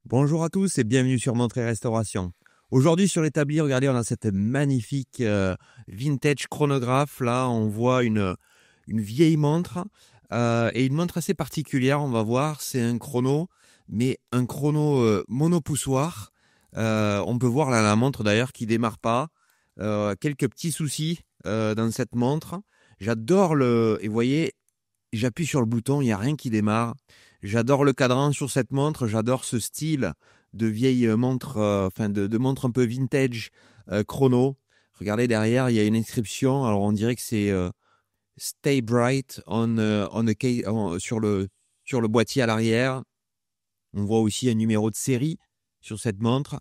Bonjour à tous et bienvenue sur Montre et Restauration. Aujourd'hui sur l'établi, regardez, on a cette magnifique vintage chronographe. Là, on voit une vieille montre et une montre assez particulière. On va voir, c'est un chrono, mais un chrono monopoussoir. On peut voir là la montre d'ailleurs qui démarre pas. Quelques petits soucis dans cette montre. J'adore et vous voyez, j'appuie sur le bouton, il n'y a rien qui démarre. J'adore le cadran sur cette montre, j'adore ce style de vieille montre, de montre un peu vintage chrono. Regardez derrière, il y a une inscription. Alors on dirait que c'est Stay Bright sur le boîtier à l'arrière. On voit aussi un numéro de série sur cette montre.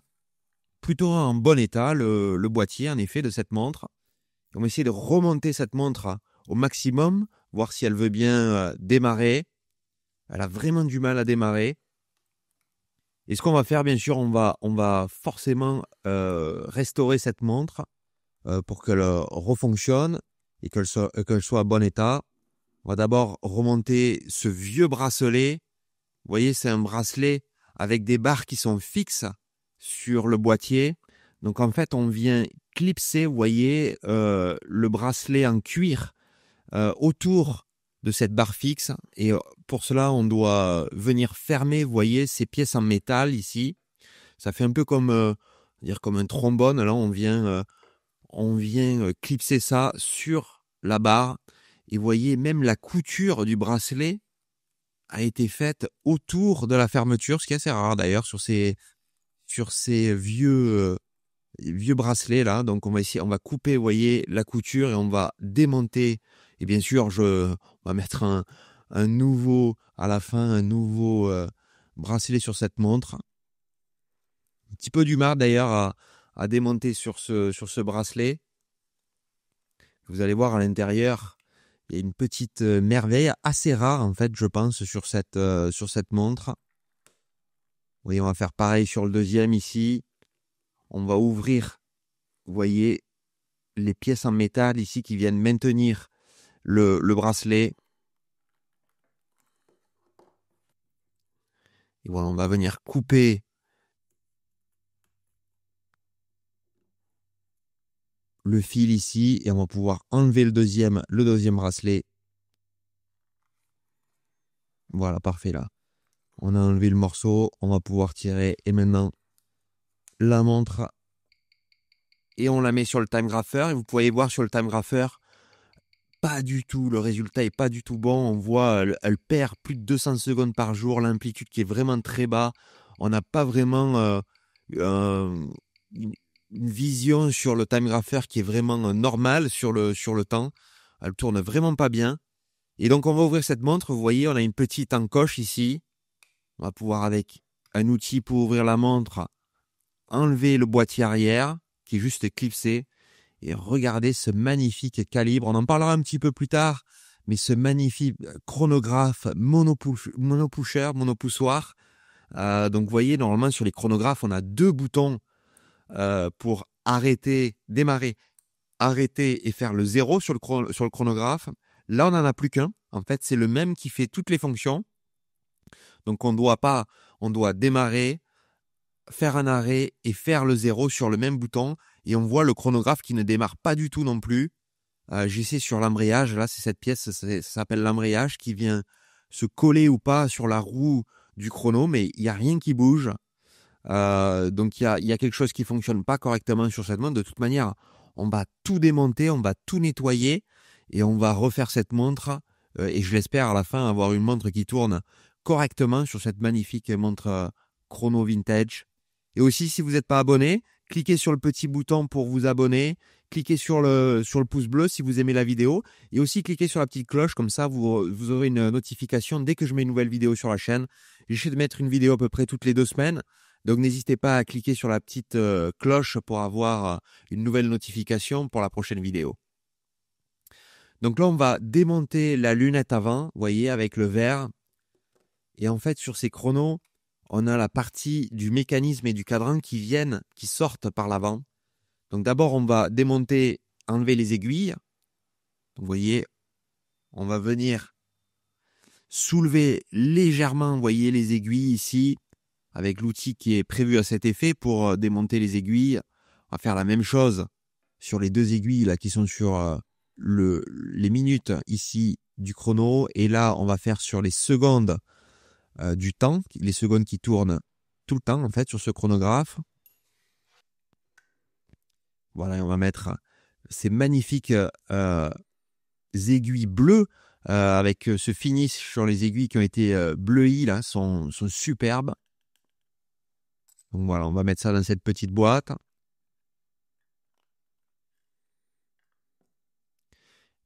Plutôt en bon état, le boîtier en effet de cette montre. On va essayer de remonter cette montre au maximum, voir si elle veut bien démarrer. Elle a vraiment du mal à démarrer. Et ce qu'on va faire, bien sûr, on va forcément restaurer cette montre pour qu'elle refonctionne et qu'elle soit à bon état. On va d'abord remonter ce vieux bracelet. Vous voyez, c'est un bracelet avec des barres qui sont fixes sur le boîtier. Donc en fait, on vient clipser, vous voyez, le bracelet en cuir autour de cette barre fixe. Et pour cela, on doit venir fermer, vous voyez, ces pièces en métal ici. Ça fait un peu comme, dire comme un trombone. Là, on vient clipser ça sur la barre. Et vous voyez, même la couture du bracelet a été faite autour de la fermeture, ce qui est assez rare d'ailleurs sur ces vieux bracelets là. Donc on va couper, vous voyez, la couture et on va démonter. Et bien sûr, on va mettre un nouveau, à la fin, un nouveau bracelet sur cette montre. Un petit peu du mal d'ailleurs à démonter sur ce bracelet. Vous allez voir à l'intérieur, il y a une petite merveille assez rare en fait, je pense, sur cette montre. Vous voyez, on va faire pareil sur le deuxième ici. On va ouvrir, vous voyez, les pièces en métal ici qui viennent maintenir le bracelet. Et voilà, on va venir couper le fil ici et on va pouvoir enlever le deuxième bracelet. Voilà, parfait là. On a enlevé le morceau, on va pouvoir tirer et maintenant la montre et on la met sur le time grapher. Et vous pouvez voir sur le time grapher, pas du tout, le résultat est pas du tout bon. On voit, elle perd plus de 200 secondes par jour, l'amplitude qui est vraiment très bas. On n'a pas vraiment une une vision sur le time grapher qui est vraiment normale sur le temps. Elle tourne vraiment pas bien. Et donc, on va ouvrir cette montre. Vous voyez, on a une petite encoche ici. On va pouvoir, avec un outil pour ouvrir la montre, enlever le boîtier arrière qui est juste clipsé. Et regardez ce magnifique calibre. On en parlera un petit peu plus tard. Mais ce magnifique chronographe monopoussoir. Donc, vous voyez, normalement, sur les chronographes, on a deux boutons pour arrêter, démarrer, arrêter et faire le zéro sur le chronographe. Là, on n'en a plus qu'un. En fait, c'est le même qui fait toutes les fonctions. Donc, on doit démarrer, faire un arrêt et faire le zéro sur le même bouton. Et on voit le chronographe qui ne démarre pas du tout non plus. J'essaie sur l'embrayage. Là, c'est cette pièce, ça s'appelle l'embrayage qui vient se coller ou pas sur la roue du chrono, mais il n'y a rien qui bouge. Donc il y a quelque chose qui fonctionne pas correctement sur cette montre. De toute manière, on va tout démonter, on va tout nettoyer et on va refaire cette montre. Et je l'espère à la fin avoir une montre qui tourne correctement sur cette magnifique montre chrono vintage. Et aussi, si vous n'êtes pas abonné, cliquez sur le petit bouton pour vous abonner. Cliquez sur le pouce bleu si vous aimez la vidéo. Et aussi, cliquez sur la petite cloche. Comme ça, vous aurez une notification dès que je mets une nouvelle vidéo sur la chaîne. J'essaie de mettre une vidéo à peu près toutes les 2 semaines. Donc n'hésitez pas à cliquer sur la petite cloche pour avoir une nouvelle notification pour la prochaine vidéo. Donc là, on va démonter la lunette avant, vous voyez, avec le verre. Et en fait, sur ces chronos, on a la partie du mécanisme et du cadran qui sortent par l'avant. Donc d'abord, on va démonter, enlever les aiguilles. Donc, vous voyez, on va venir soulever légèrement, vous voyez, les aiguilles ici. avec l'outil qui est prévu à cet effet pour démonter les aiguilles. On va faire la même chose sur les deux aiguilles là qui sont sur les minutes ici du chrono. Et là, on va faire sur les secondes du temps, les secondes qui tournent tout le temps en fait sur ce chronographe. Voilà, et on va mettre ces magnifiques aiguilles bleues avec ce finish sur les aiguilles qui ont été bleuies là, sont superbes. Donc voilà, on va mettre ça dans cette petite boîte.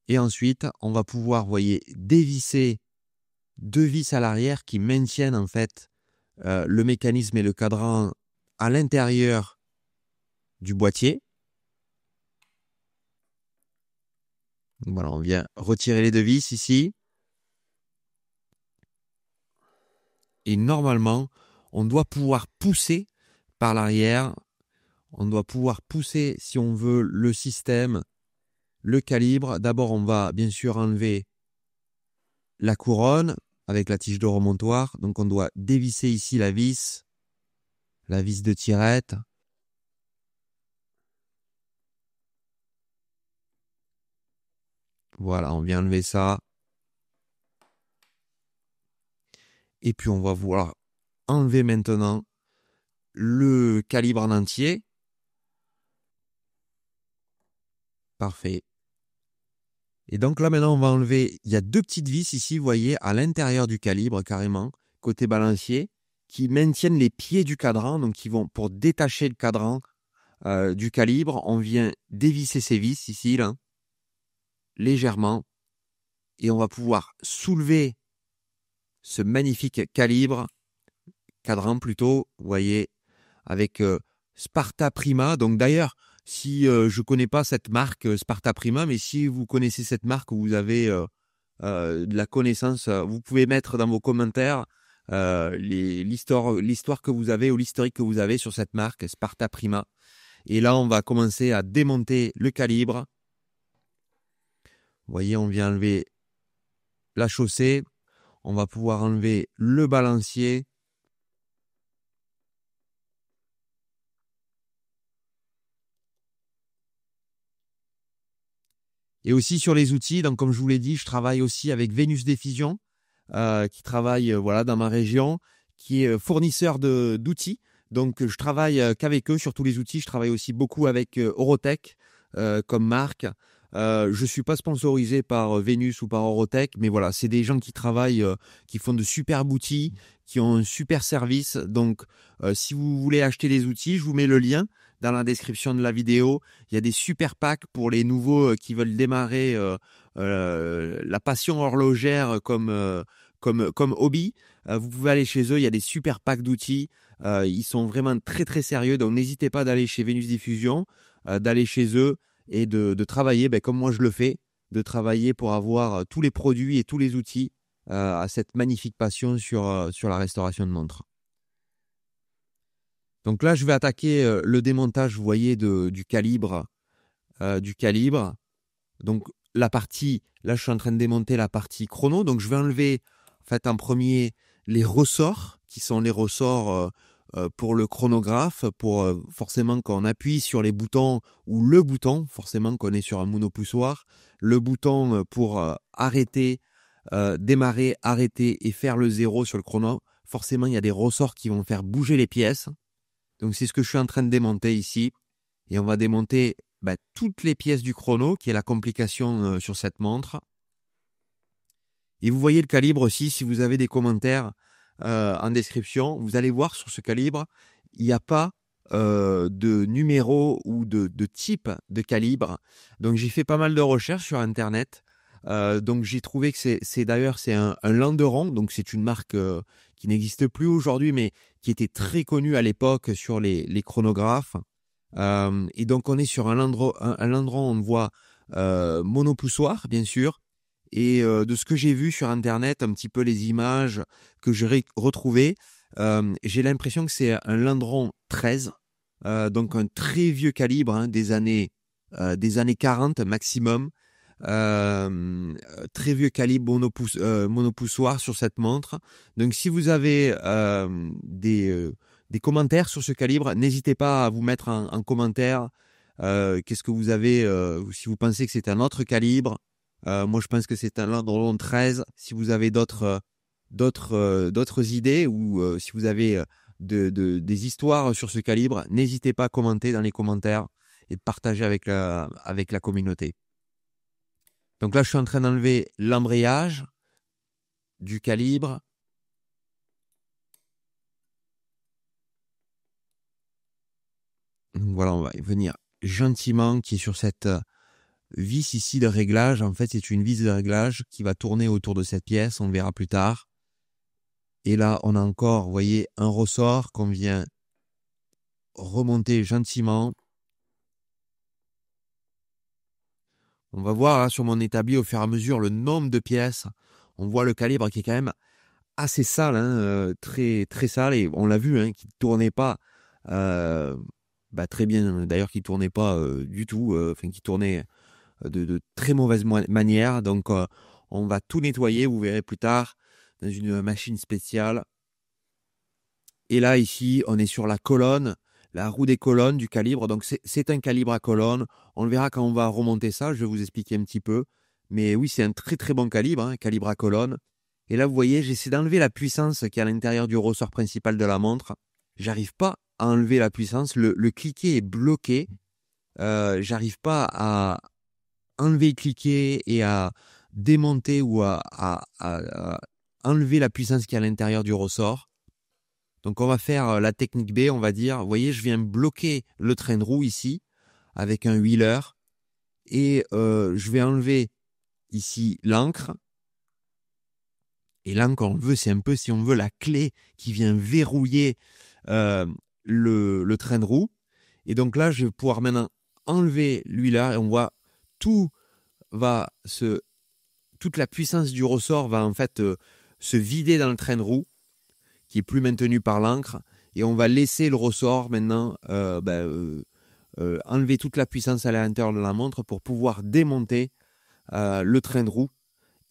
Et ensuite, on va pouvoir, vous voyez, dévisser deux vis à l'arrière qui maintiennent en fait le mécanisme et le cadran à l'intérieur du boîtier. Donc voilà, on vient retirer les deux vis ici. Et normalement, on doit pouvoir pousser par l'arrière. On doit pouvoir pousser, si on veut, le système, le calibre. D'abord, on va bien sûr enlever la couronne avec la tige de remontoir. Donc, on doit dévisser ici la vis de tirette. Voilà, on vient enlever ça. Et puis, on va vouloir enlever maintenant le calibre en entier. Parfait. Et donc là, maintenant, on va enlever, il y a deux petites vis ici, vous voyez, à l'intérieur du calibre, carrément, côté balancier, qui maintiennent les pieds du cadran, donc qui vont, pour détacher le cadran du calibre, on vient dévisser ces vis ici, là, légèrement, et on va pouvoir soulever ce magnifique cadran plutôt, vous voyez, avec Sparta Prima. Donc d'ailleurs, si je connais pas cette marque Sparta Prima, mais si vous connaissez cette marque, vous avez de la connaissance, vous pouvez mettre dans vos commentaires l'histoire que vous avez ou l'historique que vous avez sur cette marque Sparta Prima. Et là, on va commencer à démonter le calibre. Vous voyez, on vient enlever la chaussée. On va pouvoir enlever le balancier. Et aussi sur les outils, donc comme je vous l'ai dit, je travaille aussi avec Vénus Diffusion, qui travaille voilà, dans ma région, qui est fournisseur d'outils. Donc je travaille qu'avec eux sur tous les outils. Je travaille aussi beaucoup avec Orotech comme marque. Je ne suis pas sponsorisé par Vénus ou par Orotech, mais voilà, c'est des gens qui travaillent, qui font de superbes outils, qui ont un super service. Donc si vous voulez acheter des outils, je vous mets le lien dans la description de la vidéo. Il y a des super packs pour les nouveaux qui veulent démarrer la passion horlogère comme hobby. Vous pouvez aller chez eux, il y a des super packs d'outils. Ils sont vraiment très très sérieux, donc n'hésitez pas d'aller chez Vénus Diffusion, d'aller chez eux et de travailler comme moi je le fais, de travailler pour avoir tous les produits et tous les outils à cette magnifique passion sur la restauration de montres. Donc là, je vais attaquer le démontage, vous voyez, du calibre. Donc la partie, là, je suis en train de démonter la partie chrono. Donc je vais enlever, en fait, en premier, les ressorts, qui sont les ressorts pour le chronographe, pour forcément quand on appuie sur les boutons, ou le bouton, forcément qu'on est sur un monopoussoir, le bouton pour arrêter, démarrer, arrêter et faire le 0 sur le chrono. Forcément, il y a des ressorts qui vont faire bouger les pièces. Donc c'est ce que je suis en train de démonter ici. Et on va démonter toutes les pièces du chrono, qui est la complication sur cette montre. Et vous voyez le calibre aussi, si vous avez des commentaires en description, vous allez voir sur ce calibre, il n'y a pas de numéro ou de type de calibre. Donc j'ai fait pas mal de recherches sur Internet. Donc j'ai trouvé que c'est un Landeron, donc c'est une marque qui n'existe plus aujourd'hui, mais qui était très connue à l'époque sur les chronographes. Et donc on est sur un Landeron, on voit monopoussoir, bien sûr. Et de ce que j'ai vu sur Internet, un petit peu les images que j'ai retrouvées, j'ai l'impression que c'est un Landeron 13, donc un très vieux calibre, des années 40 maximum. très vieux calibre monopoussoir sur cette montre. Donc si vous avez des commentaires sur ce calibre, n'hésitez pas à vous mettre en commentaire. Qu'est-ce que vous avez, si vous pensez que c'est un autre calibre. Moi je pense que c'est un Landron 13. Si vous avez d'autres idées ou si vous avez des histoires sur ce calibre, n'hésitez pas à commenter dans les commentaires et de partager avec la communauté. Donc là, je suis en train d'enlever l'embrayage du calibre. Donc voilà, on va y venir gentiment, qui est sur cette vis ici de réglage. En fait, c'est une vis de réglage qui va tourner autour de cette pièce. On verra plus tard. Et là, on a encore, vous voyez, un ressort qu'on vient remonter gentiment. On va voir là sur mon établi au fur et à mesure le nombre de pièces. On voit le calibre qui est quand même assez sale, hein, très, très sale. Et on l'a vu, hein, qui ne tournait pas très bien. D'ailleurs, qui ne tournait pas du tout. Enfin, qui tournait de très mauvaise manière. Donc, on va tout nettoyer. Vous verrez plus tard dans une machine spéciale. Et là, ici, on est sur la colonne, la roue des colonnes du calibre. Donc, c'est un calibre à colonne. On le verra quand on va remonter ça. Je vais vous expliquer un petit peu. Mais oui, c'est un très, très bon calibre, hein, calibre à colonne. Et là, vous voyez, j'essaie d'enlever la puissance qui est à l'intérieur du ressort principal de la montre. J'arrive pas à enlever la puissance. Le cliquet est bloqué. J'arrive pas à enlever le cliquet et à démonter ou à enlever la puissance qui est à l'intérieur du ressort. Donc on va faire la technique B, on va dire, vous voyez, je viens bloquer le train de roue ici avec un wheeler et je vais enlever ici l'encre. Et l'encre, on veut, c'est un peu, si on veut, la clé qui vient verrouiller le train de roue. Et donc là, je vais pouvoir maintenant enlever l'huiler et on voit tout va toute la puissance du ressort va en fait se vider dans le train de roue qui est plus maintenu par l'encre et on va laisser le ressort maintenant enlever toute la puissance à l'intérieur de la montre pour pouvoir démonter le train de roue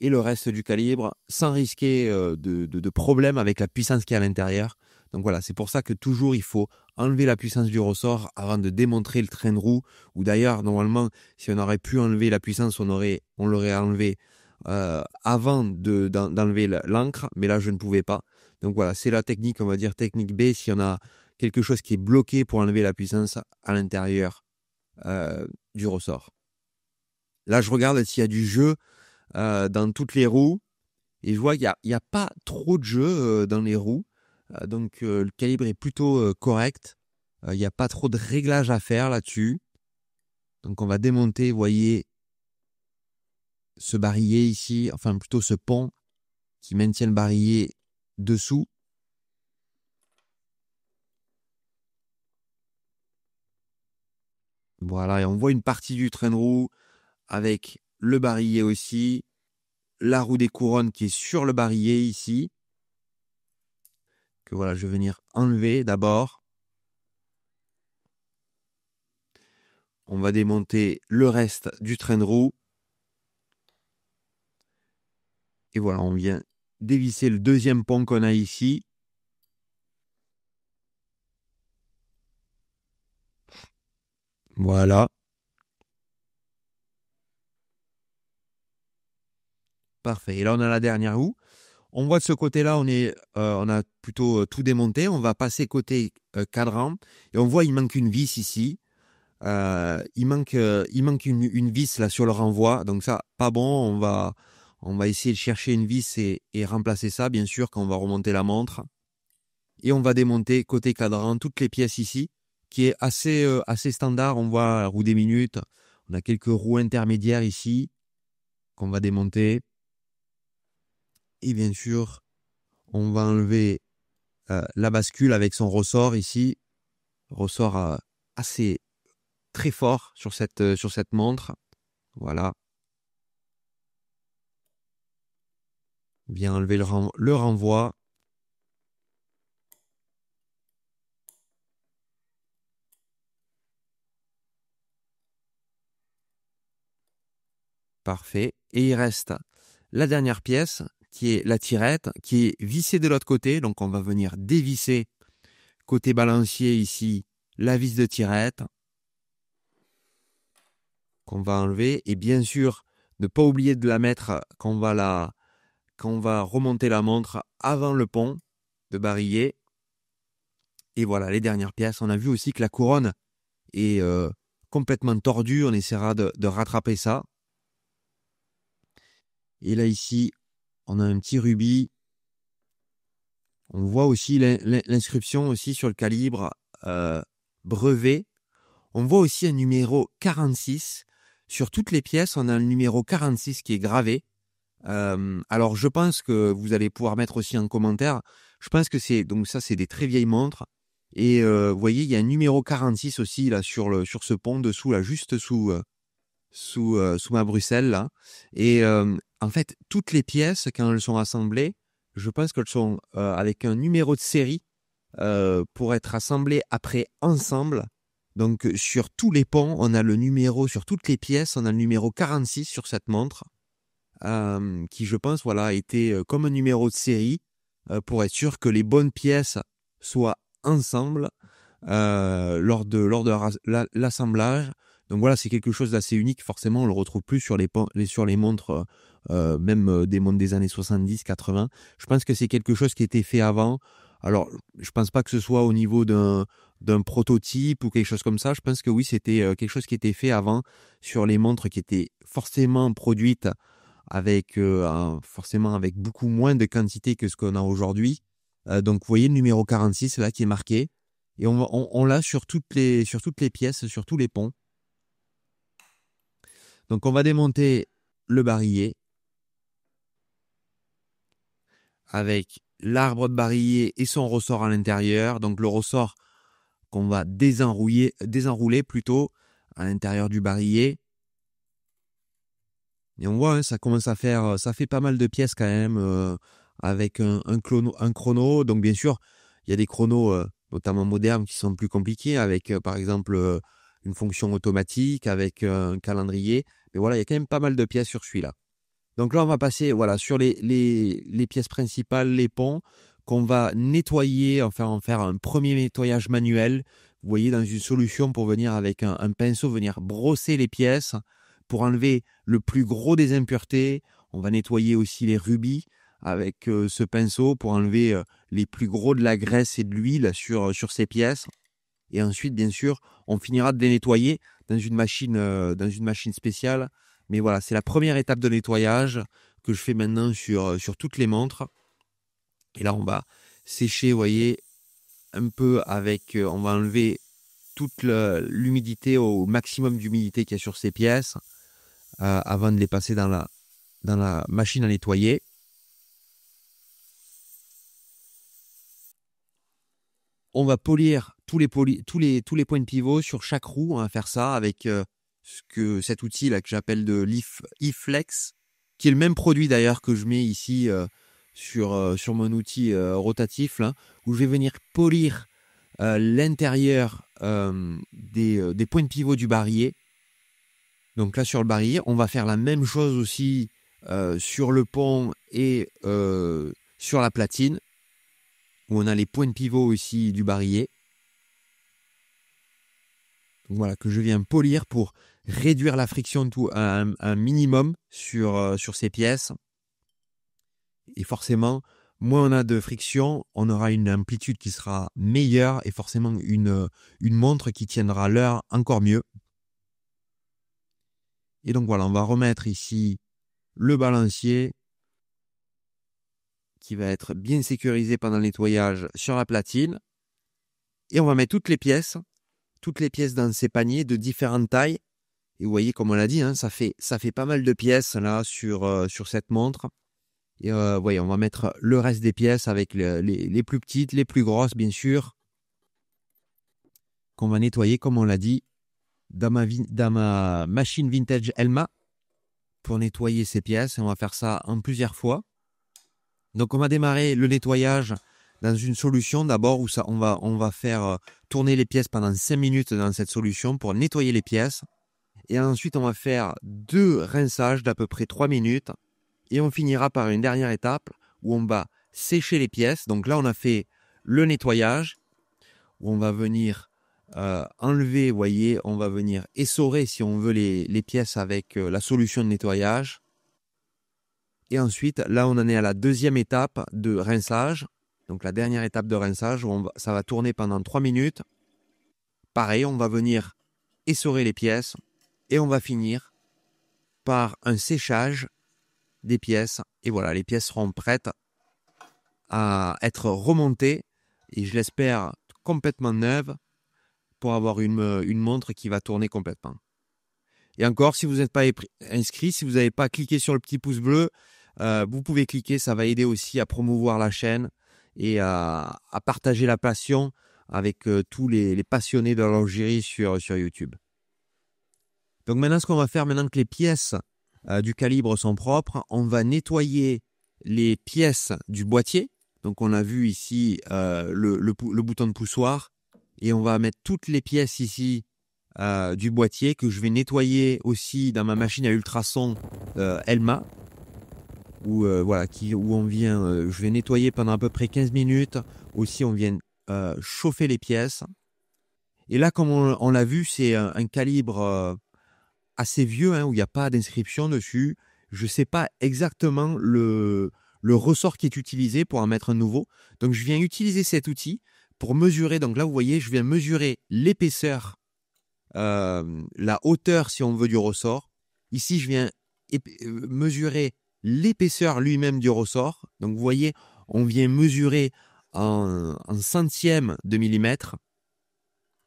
et le reste du calibre sans risquer de problème avec la puissance qui est à l'intérieur. Donc voilà, c'est pour ça que toujours il faut enlever la puissance du ressort avant de démontrer le train de roue. Ou d'ailleurs, normalement, si on aurait pu enlever la puissance, on l'aurait enlevé avant d'enlever l'encre, mais là je ne pouvais pas. Donc voilà, c'est la technique, on va dire technique B, si on a quelque chose qui est bloqué pour enlever la puissance à l'intérieur du ressort. Là, je regarde s'il y a du jeu dans toutes les roues. Et je vois qu'il n'y a pas trop de jeu dans les roues. Donc le calibre est plutôt correct. Il n'y a pas trop de réglages à faire là-dessus. Donc on va démonter, vous voyez, ce barillet ici, enfin plutôt ce pont qui maintient le barillet dessous. Voilà, et on voit une partie du train de roue avec le barillet aussi. La roue des couronnes qui est sur le barillet ici. Que voilà, je vais venir enlever d'abord. On va démonter le reste du train de roue. Et voilà, on vient dévisser le deuxième pont qu'on a ici. Voilà. Parfait. Et là, on a la dernière roue. On voit de ce côté-là, on a plutôt tout démonté. On va passer côté cadran. Et on voit, il manque une vis ici. Il manque une vis là sur le renvoi. Donc ça, pas bon. On va essayer de chercher une vis et remplacer ça, bien sûr, quand on va remonter la montre. Et on va démonter côté cadran toutes les pièces ici, qui est assez standard. On voit la roue des minutes. On a quelques roues intermédiaires ici qu'on va démonter. Et bien sûr, on va enlever la bascule avec son ressort ici. Ressort assez très fort sur cette montre. Voilà. Bien enlever le renvoi. Parfait. Et il reste la dernière pièce, qui est la tirette, qui est vissée de l'autre côté. Donc, on va venir dévisser côté balancier ici la vis de tirette qu'on va enlever. Et bien sûr, ne pas oublier de la mettre quand on va remonter la montre avant le pont de barillet. Et voilà, les dernières pièces. On a vu aussi que la couronne est complètement tordue. On essaiera de rattraper ça. Et là, ici, on a un petit rubis. On voit aussi l'inscription aussi sur le calibre brevet. On voit aussi un numéro 46. Sur toutes les pièces, on a le numéro 46 qui est gravé. Alors, je pense que vous allez pouvoir mettre aussi en commentaire. Je pense que donc ça, c'est des très vieilles montres. Et vous voyez, il y a un numéro 46 aussi là sur ce pont dessous, là, juste sous ma Bruxelles là. Et en fait, toutes les pièces, quand elles sont assemblées, je pense qu'elles sont avec un numéro de série pour être assemblées après ensemble. Donc sur tous les ponts, on a le numéro, sur toutes les pièces, on a le numéro 46 sur cette montre, qui je pense voilà, a été comme un numéro de série pour être sûr que les bonnes pièces soient ensemble lors de l'assemblage. Donc voilà, c'est quelque chose d'assez unique. Forcément, on le retrouve plus sur les montres, même des montres des années 70-80. Je pense que c'est quelque chose qui était fait avant. Alors, je pense pas que ce soit au niveau d'un prototype ou quelque chose comme ça. Je pense que oui, c'était quelque chose qui était fait avant sur les montres qui étaient forcément produites avec forcément avec beaucoup moins de quantité que ce qu'on a aujourd'hui. Donc, vous voyez le numéro 46 là qui est marqué. Et on l'a sur toutes les pièces, sur tous les ponts. Donc, on va démonter le barillet avec l'arbre de barillet et son ressort à l'intérieur. Donc, le ressort qu'on va désenrouler plutôt à l'intérieur du barillet. Et on voit, hein, ça commence à faire, ça fait pas mal de pièces quand même, avec un chrono. Donc, bien sûr, il y a des chronos, notamment modernes, qui sont plus compliqués, avec, par exemple, une fonction automatique, avec un calendrier. Mais voilà, il y a quand même pas mal de pièces sur celui-là. Donc là, on va passer voilà, sur les pièces principales, les ponts, qu'on va nettoyer, enfin en faire un premier nettoyage manuel. Vous voyez, dans une solution pour venir avec un pinceau, venir brosser les pièces pour enlever le plus gros des impuretés. On va nettoyer aussi les rubis avec ce pinceau pour enlever les plus gros de la graisse et de l'huile sur ces pièces. Et ensuite, bien sûr, on finira de les nettoyer dans une machine spéciale. Mais voilà, c'est la première étape de nettoyage que je fais maintenant sur toutes les montres. Et là, on va sécher, vous voyez, un peu avec... on va enlever toute l'humidité, au maximum d'humidité qu'il y a sur ces pièces, avant de les passer dans la machine à nettoyer. On va polir tous les points de pivot sur chaque roue. On va faire ça avec cet outil là que j'appelle de l'e-flex, qui est le même produit d'ailleurs que je mets ici sur mon outil rotatif là, où je vais venir polir l'intérieur des points de pivot du barillet. Donc là sur le barillet, on va faire la même chose aussi sur le pont et sur la platine, où on a les points de pivot aussi du barillet. Donc voilà, que je viens polir pour réduire la friction à un minimum sur ces pièces. Et forcément, moins on a de friction, on aura une amplitude qui sera meilleure et forcément une montre qui tiendra l'heure encore mieux. Et donc voilà, on va remettre ici le balancier qui va être bien sécurisé pendant le nettoyage sur la platine. Et on va mettre toutes les pièces dans ces paniers de différentes tailles. Et vous voyez, comme on l'a dit, hein, ça fait pas mal de pièces là sur cette montre. Et voyez, on va mettre le reste des pièces avec les plus petites, les plus grosses bien sûr, qu'on va nettoyer, comme on l'a dit, dans ma machine vintage Elma pour nettoyer ces pièces. Et on va faire ça en plusieurs fois. Donc on va démarrer le nettoyage dans une solution d'abord où on va faire tourner les pièces pendant 5 minutes dans cette solution pour nettoyer les pièces. Et ensuite, on va faire 2 rinçages d'à peu près 3 minutes. Et on finira par une dernière étape où on va sécher les pièces. Donc là, on a fait le nettoyage, où on va venir enlever, vous voyez, on va venir essorer si on veut les pièces avec la solution de nettoyage. Et ensuite, là, on en est à la deuxième étape de rinçage. Donc la dernière étape de rinçage, où ça va tourner pendant 3 minutes. Pareil, on va venir essorer les pièces et on va finir par un séchage des pièces. Et voilà, les pièces seront prêtes à être remontées et je l'espère complètement neuves pour avoir une montre qui va tourner complètement. Et encore, si vous n'êtes pas inscrit, si vous n'avez pas cliqué sur le petit pouce bleu, vous pouvez cliquer, ça va aider aussi à promouvoir la chaîne et à partager la passion avec tous les passionnés de l'horlogerie sur YouTube. Donc maintenant, ce qu'on va faire, maintenant que les pièces du calibre sont propres, on va nettoyer les pièces du boîtier. Donc on a vu ici le bouton de poussoir et on va mettre toutes les pièces ici du boîtier que je vais nettoyer aussi dans ma machine à ultrasons Elma où on vient, je vais nettoyer pendant à peu près 15 minutes. Aussi, on vient chauffer les pièces. Et là, comme on l'a vu, c'est un calibre assez vieux, hein, où il n'y a pas d'inscription dessus. Je ne sais pas exactement le ressort qui est utilisé pour en mettre un nouveau. Donc, je viens utiliser cet outil pour mesurer. Donc là, vous voyez, je viens mesurer l'épaisseur, la hauteur, si on veut, du ressort. Ici, je viens mesurer l'épaisseur lui-même du ressort. Donc, vous voyez, on vient mesurer en centièmes de millimètre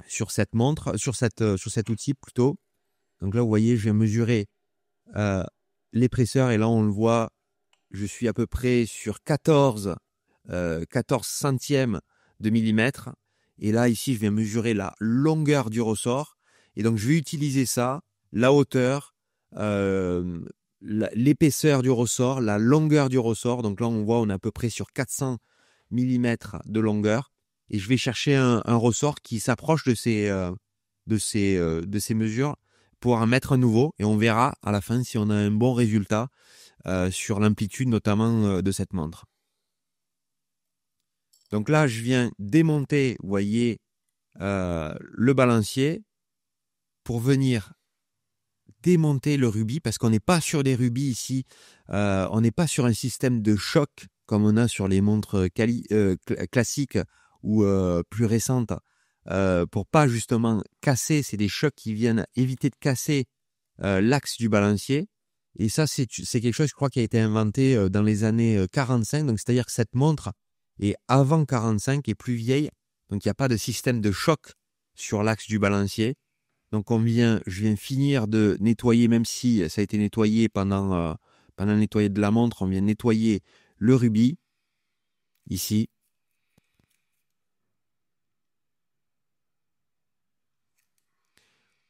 sur cette montre, sur cet outil plutôt. Donc là, vous voyez, je viens mesurer l'épaisseur et là, on le voit, je suis à peu près sur 14 centièmes de millimètre. Et là, ici, je viens mesurer la longueur du ressort. Et donc, je vais utiliser ça, la hauteur, l'épaisseur du ressort, la longueur du ressort. Donc là, on voit, on est à peu près sur 400 millimètres de longueur. Et je vais chercher un ressort qui s'approche de ces mesures pour en mettre un nouveau. Et on verra à la fin si on a un bon résultat sur l'amplitude notamment de cette montre. Donc là, je viens démonter, vous voyez, le balancier pour venir démonter le rubis parce qu'on n'est pas sur des rubis ici. On n'est pas sur un système de choc comme on a sur les montres classiques ou plus récentes pour pas justement casser. C'est des chocs qui viennent éviter de casser l'axe du balancier. Et ça, c'est quelque chose, je crois, qui a été inventé dans les années 45. Donc, c'est-à-dire que cette montre est avant 45 et plus vieille. Donc, il n'y a pas de système de choc sur l'axe du balancier. Donc, je viens finir de nettoyer, même si ça a été nettoyé pendant le nettoyage de la montre, on vient nettoyer le rubis, ici.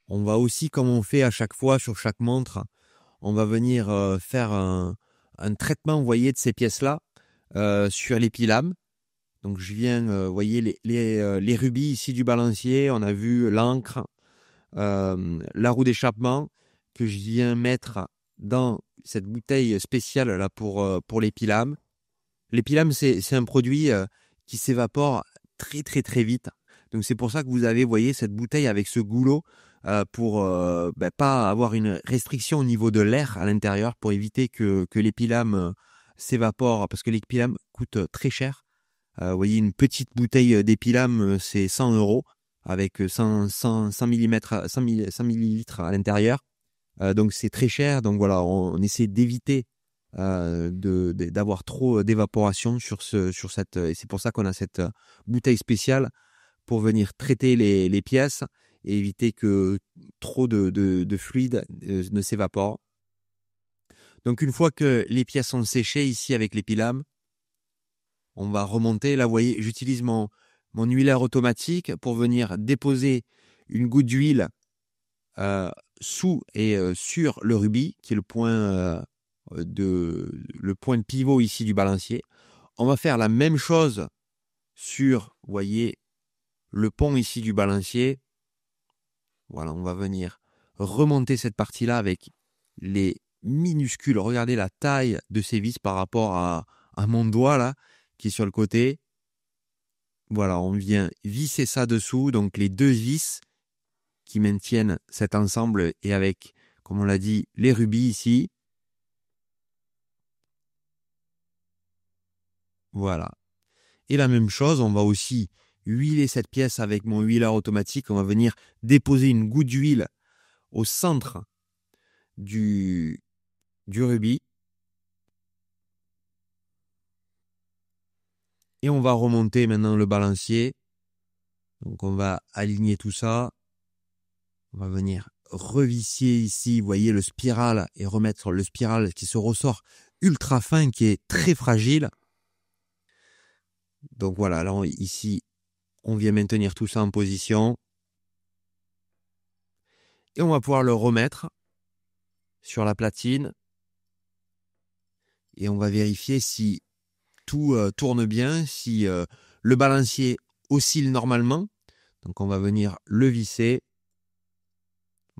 On va aussi, comme on fait à chaque fois sur chaque montre, on va venir faire un traitement, vous voyez, de ces pièces-là sur les pilames. Donc, je viens, vous voyez, les rubis ici du balancier, on a vu l'encre, la roue d'échappement que je viens mettre dans cette bouteille spéciale là pour les pilames. Les pilames, c'est un produit qui s'évapore très très très vite. Donc c'est pour ça que vous avez, vous voyez, cette bouteille avec ce goulot pour pas avoir une restriction au niveau de l'air à l'intérieur pour éviter que les pilames s'évaporent parce que les pilames coûtent très cher. Vous voyez, une petite bouteille d'épilame, c'est 100 € avec 100 millimètres, 100 millilitres à l'intérieur. Donc c'est très cher. Donc voilà, on essaie d'éviter d'avoir trop d'évaporation sur cette. Et c'est pour ça qu'on a cette bouteille spéciale pour venir traiter les pièces et éviter que trop de fluide ne s'évapore. Donc une fois que les pièces sont séchées ici avec l'épilamme, on va remonter. Là, vous voyez, j'utilise mon huileur automatique pour venir déposer une goutte d'huile sous et sur le rubis, qui est le point de pivot ici du balancier. On va faire la même chose sur, vous voyez, le pont ici du balancier. Voilà, on va venir remonter cette partie-là avec les minuscules. Regardez la taille de ces vis par rapport à mon doigt là, qui est sur le côté. Voilà, on vient visser ça dessous. Donc les deux vis qui maintiennent cet ensemble et avec, comme on l'a dit, les rubis ici. Voilà. Et la même chose, on va aussi huiler cette pièce avec mon huileur automatique. On va venir déposer une goutte d'huile au centre du rubis. Et on va remonter maintenant le balancier. Donc on va aligner tout ça. On va venir revisser ici, vous voyez le spiral, et remettre le spiral qui se ressort ultra fin, qui est très fragile. Donc voilà, là ici, on vient maintenir tout ça en position. Et on va pouvoir le remettre sur la platine. Et on va vérifier si tout tourne bien, si le balancier oscille normalement. Donc on va venir le visser.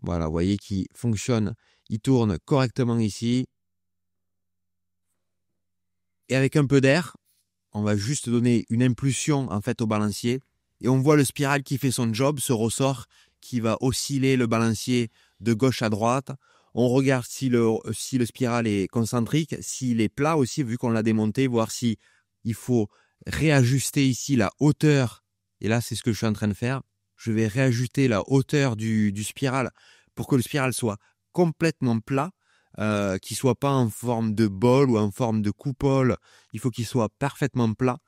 Voilà, vous voyez qu'il fonctionne, il tourne correctement ici. Et avec un peu d'air, on va juste donner une impulsion en fait au balancier. Et on voit le spiral qui fait son job, ce ressort qui va osciller le balancier de gauche à droite. On regarde si le spiral est concentrique, s'il est plat aussi, vu qu'on l'a démonté, voir si il faut réajuster ici la hauteur. Et là, c'est ce que je suis en train de faire. Je vais réajuster la hauteur du spiral pour que le spiral soit complètement plat, qu'il soit pas en forme de bol ou en forme de coupole. Il faut qu'il soit parfaitement plat.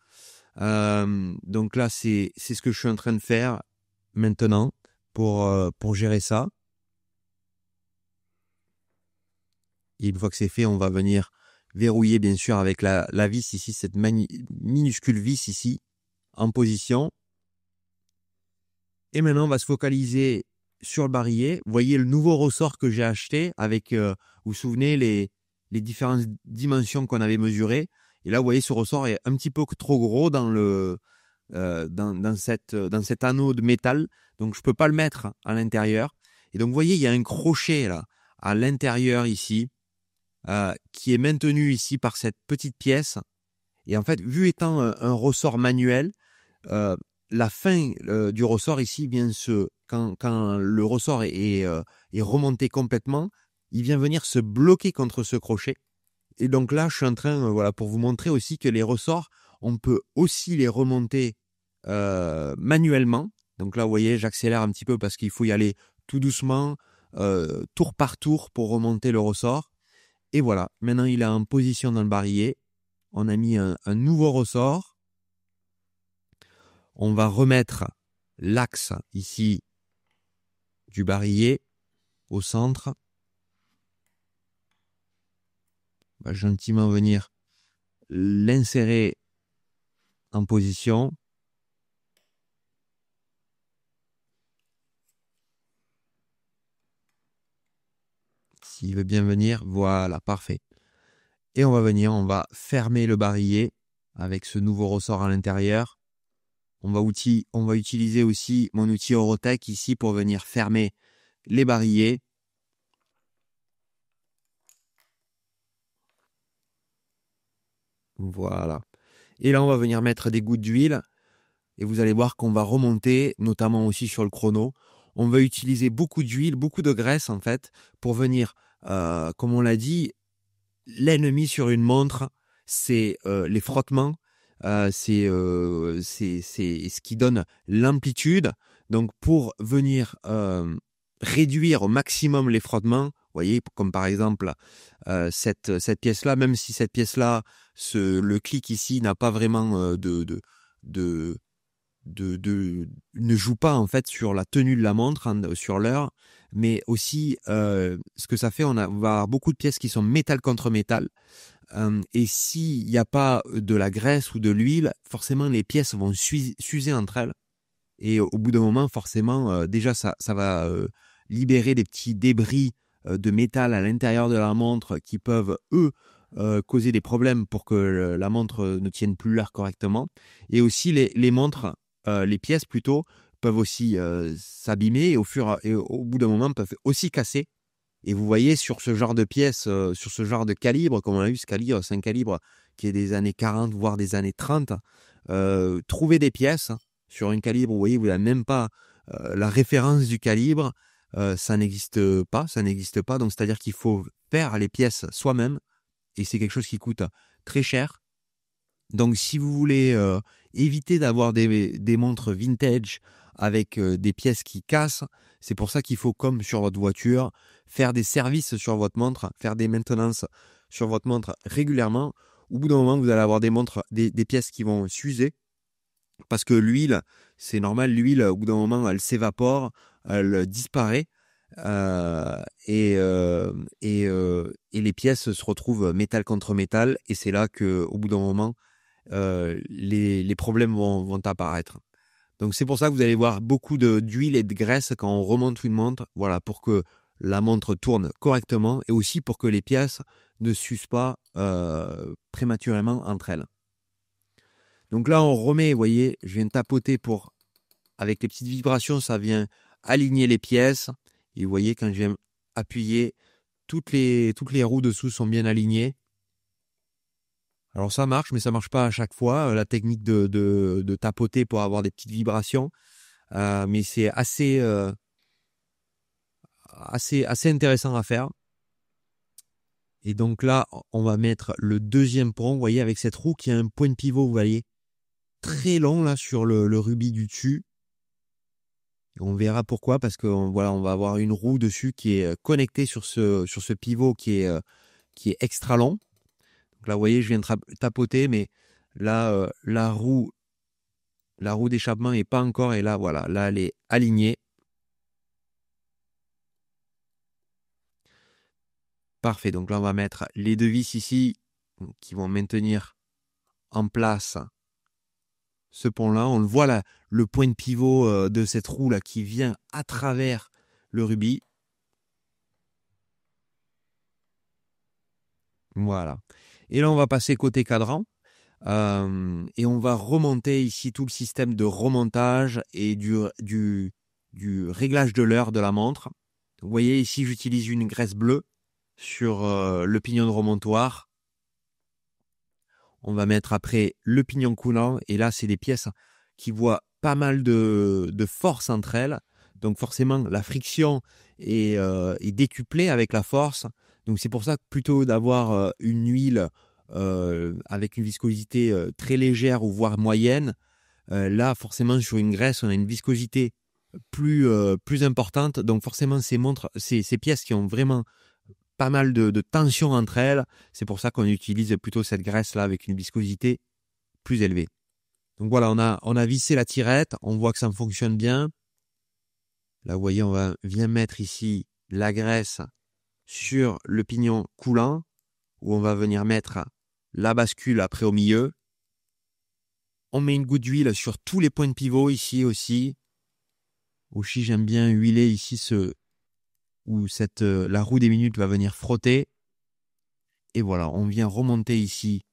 Donc là, c'est ce que je suis en train de faire maintenant pour gérer ça. Et une fois que c'est fait, on va venir verrouiller bien sûr avec la vis ici, cette minuscule vis ici en position. Et maintenant, on va se focaliser sur le barillet. Vous voyez le nouveau ressort que j'ai acheté avec, vous vous souvenez, les différentes dimensions qu'on avait mesurées. Et là, vous voyez, ce ressort est un petit peu trop gros dans dans cet anneau de métal. Donc, je peux pas le mettre à l'intérieur. Et donc, vous voyez, il y a un crochet là, à l'intérieur ici, qui est maintenu ici par cette petite pièce. Et en fait, vu étant un ressort manuel, la fin du ressort ici vient quand le ressort est remonté complètement, il vient venir se bloquer contre ce crochet. Et donc là, je suis en train, voilà, pour vous montrer aussi que les ressorts, on peut aussi les remonter manuellement. Donc là, vous voyez, j'accélère un petit peu parce qu'il faut y aller tout doucement, tour par tour pour remonter le ressort. Et voilà, maintenant il est en position dans le barillet. On a mis un nouveau ressort. On va remettre l'axe ici du barillet au centre. On va gentiment venir l'insérer en position. S'il veut bien venir, voilà, parfait. Et on va fermer le barillet avec ce nouveau ressort à l'intérieur. On va utiliser aussi mon outil Orotech ici pour venir fermer les barillets. Voilà. Et là, on va venir mettre des gouttes d'huile. Et vous allez voir qu'on va remonter, notamment aussi sur le chrono. On va utiliser beaucoup d'huile, beaucoup de graisse en fait, pour venir, comme on l'a dit, l'ennemi sur une montre, c'est les frottements, c'est ce qui donne l'amplitude. Donc pour venir réduire au maximum les frottements, vous voyez, comme par exemple cette pièce-là, même si cette pièce-là, le clic ici n'a pas vraiment ne joue pas en fait sur la tenue de la montre, sur l'heure, mais aussi ce que ça fait, on va avoir beaucoup de pièces qui sont métal contre métal, et s'il n'y a pas de la graisse ou de l'huile, forcément les pièces vont s'user entre elles, et au bout d'un moment, forcément, déjà ça va libérer des petits débris de métal à l'intérieur de la montre qui peuvent, eux, causer des problèmes pour que la montre ne tienne plus l'heure correctement. Et aussi les montres, les pièces plutôt, peuvent aussi s'abîmer et au bout d'un moment peuvent aussi casser. Et vous voyez sur ce genre de pièces, sur ce genre de calibre, comme on a eu ce calibre, c'est un calibre qui est des années 40, voire des années 30, trouver des pièces sur un calibre, vous voyez, vous n'avez même pas la référence du calibre, ça n'existe pas, ça n'existe pas. Donc, c'est-à-dire qu'il faut faire les pièces soi-même et c'est quelque chose qui coûte très cher. Donc, si vous voulez éviter d'avoir des montres vintage avec des pièces qui cassent, c'est pour ça qu'il faut, comme sur votre voiture, faire des services sur votre montre, faire des maintenances sur votre montre régulièrement. Au bout d'un moment, vous allez avoir des montres, des pièces qui vont s'user parce que l'huile, c'est normal, l'huile, au bout d'un moment, elle s'évapore, elle disparaît et les pièces se retrouvent métal contre métal et c'est là qu'au bout d'un moment, les problèmes vont apparaître. Donc c'est pour ça que vous allez voir beaucoup d'huile et de graisse quand on remonte une montre, voilà, pour que la montre tourne correctement et aussi pour que les pièces ne s'usent pas prématurément entre elles. Donc là on remet, vous voyez, je viens de tapoter avec les petites vibrations, ça vient aligner les pièces. Et vous voyez, quand je viens appuyer, toutes les roues dessous sont bien alignées. Alors ça marche, mais ça marche pas à chaque fois. La technique de tapoter pour avoir des petites vibrations, mais c'est assez intéressant à faire. Et donc là, on va mettre le deuxième pont, vous voyez, avec cette roue qui a un point de pivot, vous voyez, très long là sur le rubis du dessus. Et on verra pourquoi, parce que voilà, on va avoir une roue dessus qui est connectée sur ce pivot qui est extra long. Donc là, vous voyez, je viens de tapoter, mais là, la roue d'échappement n'est pas encore, et là, voilà, là, elle est alignée. Parfait, donc là, on va mettre les deux vis ici qui vont maintenir en place ce pont-là. On le voit là, le point de pivot de cette roue-là qui vient à travers le rubis. Voilà. Et là, on va passer côté cadran. Et on va remonter ici tout le système de remontage et du réglage de l'heure de la montre. Vous voyez ici, j'utilise une graisse bleue sur le pignon de remontoir. On va mettre après le pignon coulant. Et là, c'est des pièces qui voient pas mal de force entre elles. Donc forcément, la friction est décuplée avec la force. Donc c'est pour ça que plutôt d'avoir une huile avec une viscosité très légère ou voire moyenne, là forcément sur une graisse on a une viscosité plus importante. Donc forcément ces pièces qui ont vraiment pas mal de tension entre elles, c'est pour ça qu'on utilise plutôt cette graisse là avec une viscosité plus élevée. Donc voilà, on a vissé la tirette, on voit que ça fonctionne bien. Là vous voyez, vient mettre ici la graisse sur le pignon coulant où on va venir mettre la bascule après au milieu. On met une goutte d'huile sur tous les points de pivot ici aussi. Aussi, j'aime bien huiler ici où la roue des minutes va venir frotter. Et voilà, on vient remonter ici